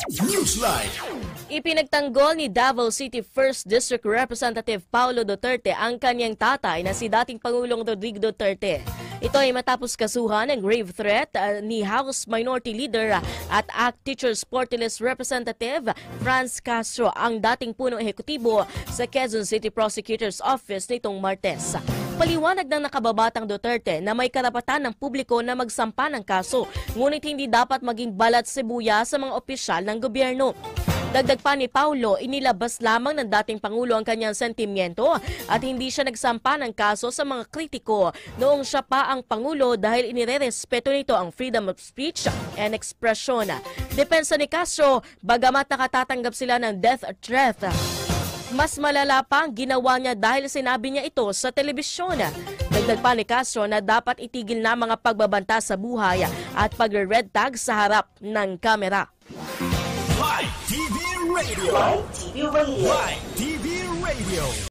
Newsline. Ipinagtanggol ni Davao City 1st District Representative Paulo Duterte ang kanyang tatay na si dating Pangulong Rodrigo Duterte. Ito ay matapos kasuhan ng grave threat ni House Minority Leader at ACT Teachers Party List Representative Franz Castro, ang dating punong ehekutibo sa Quezon City Prosecutor's Office nitong Martes. Paliwanag ng nakababatang Duterte na may karapatan ng publiko na magsampa ng kaso, ngunit hindi dapat maging balat sibuya sa mga opisyal ng gobyerno. Dagdag pa ni Paulo, inilabas lamang ng dating Pangulo ang kanyang sentimiento at hindi siya nagsampa ng kaso sa mga kritiko noong siya pa ang Pangulo dahil inirerespeto nito ang freedom of speech and expression. Depensa ni Castro, bagamat nakatatanggap sila ng death threat, mas malala pa ang ginawa niya dahil sinabi niya ito sa telebisyon. Dagdag pa ni Castro na dapat itigil na mga pagbabanta sa buhay at pagre-red tag sa harap ng kamera. Live TV Radio. Live TV Radio. Live TV Radio.